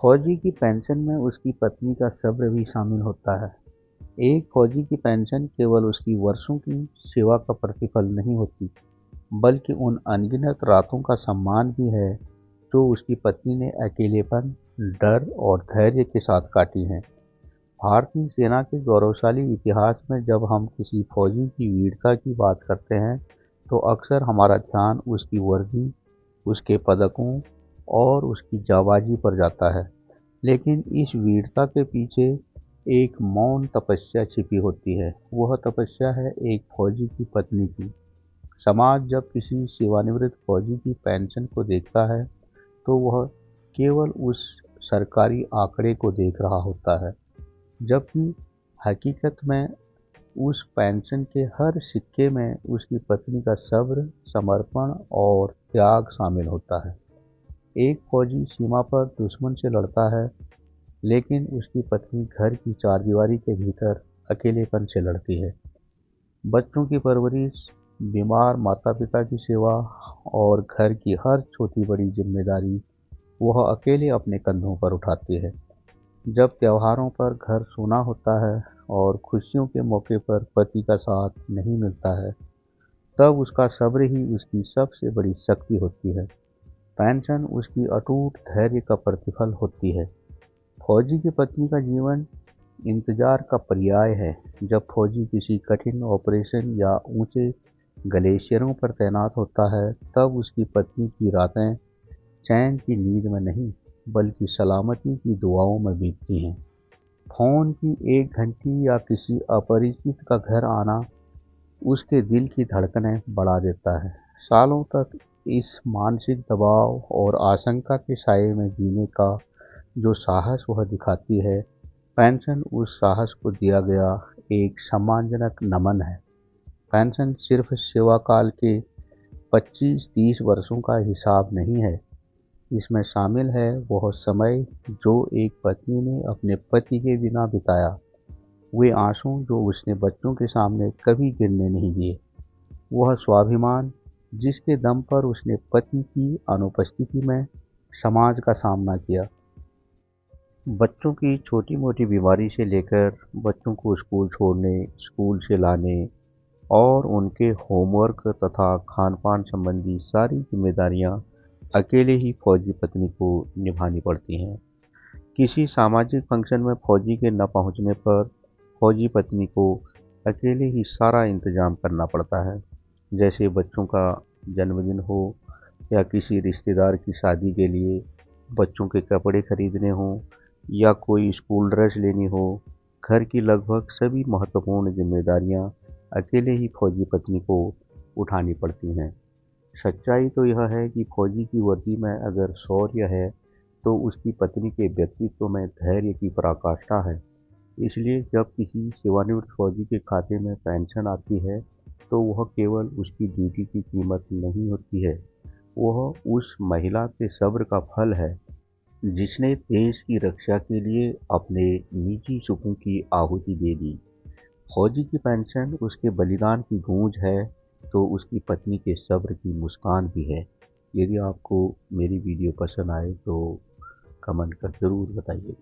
फौजी की पेंशन में उसकी पत्नी का सब्र भी शामिल होता है। एक फौजी की पेंशन केवल उसकी वर्षों की सेवा का प्रतिफल नहीं होती, बल्कि उन अनगिनत रातों का सम्मान भी है जो उसकी पत्नी ने अकेलेपन, डर और धैर्य के साथ काटी हैं। भारतीय सेना के गौरवशाली इतिहास में जब हम किसी फौजी की वीरता की बात करते हैं, तो अक्सर हमारा ध्यान उसकी वर्दी, उसके पदकों और उसकी जाबाजी पर जाता है। लेकिन इस वीरता के पीछे एक मौन तपस्या छिपी होती है। वह तपस्या है एक फौजी की पत्नी की। समाज जब किसी सेवानिवृत्त फौजी की पेंशन को देखता है, तो वह केवल उस सरकारी आंकड़े को देख रहा होता है, जबकि हकीकत में उस पेंशन के हर सिक्के में उसकी पत्नी का सब्र, समर्पण और त्याग शामिल होता है। एक फौजी सीमा पर दुश्मन से लड़ता है, लेकिन उसकी पत्नी घर की चारदीवारी के भीतर अकेलेपन से लड़ती है। बच्चों की परवरिश, बीमार माता-पिता की सेवा और घर की हर छोटी-बड़ी जिम्मेदारी वह अकेले अपने कंधों पर उठाती है। जब त्योहारों पर घर सूना होता है और खुशियों के मौके पर पति का साथ नहीं मिलता है, तब उसका सब्र ही उसकी सबसे बड़ी शक्ति होती है। पेंशन उसकी अटूट धैर्य का प्रतिफल होती है। फौजी की पत्नी का जीवन इंतजार का पर्याय है। जब फौजी किसी कठिन ऑपरेशन या ऊंचे ग्लेशियरों पर तैनात होता है, तब उसकी पत्नी की रातें चैन की नींद में नहीं, बल्कि सलामती की दुआओं में बीतती हैं। फ़ोन की एक घंटी या किसी अपरिचित का घर आना उसके दिल की धड़कनें बढ़ा देता है। सालों तक इस मानसिक दबाव और आशंका के साए में जीने का जो साहस वह दिखाती है, पेंशन उस साहस को दिया गया एक सम्मानजनक नमन है। पेंशन सिर्फ सेवा काल के 25-30 वर्षों का हिसाब नहीं है। इसमें शामिल है वह समय जो एक पत्नी ने अपने पति के बिना बिताया, वे आंसू जो उसने बच्चों के सामने कभी गिरने नहीं दिए, वह स्वाभिमान जिसके दम पर उसने पति की अनुपस्थिति में समाज का सामना किया। बच्चों की छोटी-मोटी बीमारी से लेकर बच्चों को स्कूल छोड़ने, स्कूल से लाने और उनके होमवर्क तथा खान-पान संबंधी सारी जिम्मेदारियां अकेले ही फौजी पत्नी को निभानी पड़ती हैं। किसी सामाजिक फंक्शन में फौजी के न पहुंचने पर फौजी पत्नी को अकेले ही सारा इंतजाम करना पड़ता है। जैसे बच्चों का जन्मदिन हो या किसी रिश्तेदार की शादी के लिए बच्चों के कपड़े खरीदने हों या कोई स्कूल ड्रेस लेनी हो, घर की लगभग सभी महत्वपूर्ण जिम्मेदारियां अकेले ही फौजी पत्नी को उठानी पड़ती हैं। सच्चाई तो यह है कि फौजी की वर्दी में अगर शौर्य है, तो उसकी पत्नी के व्यक्तित्व में धैर्य की पराकाष्ठा है। इसलिए जब किसी सेवानिवृत्त फौजी के खाते में पेंशन आती है, तो वह केवल उसकी ड्यूटी की कीमत नहीं होती है, वह उस महिला के सब्र का फल है, जिसने देश की रक्षा के लिए अपने निजी सुखों की आहुति दे दी। फौजी की पेंशन उसके बलिदान की गूंज है, तो उसकी पत्नी के सब्र की मुस्कान भी है। यदि आपको मेरी वीडियो पसंद आए तो कमेंट कर ज़रूर बताइए।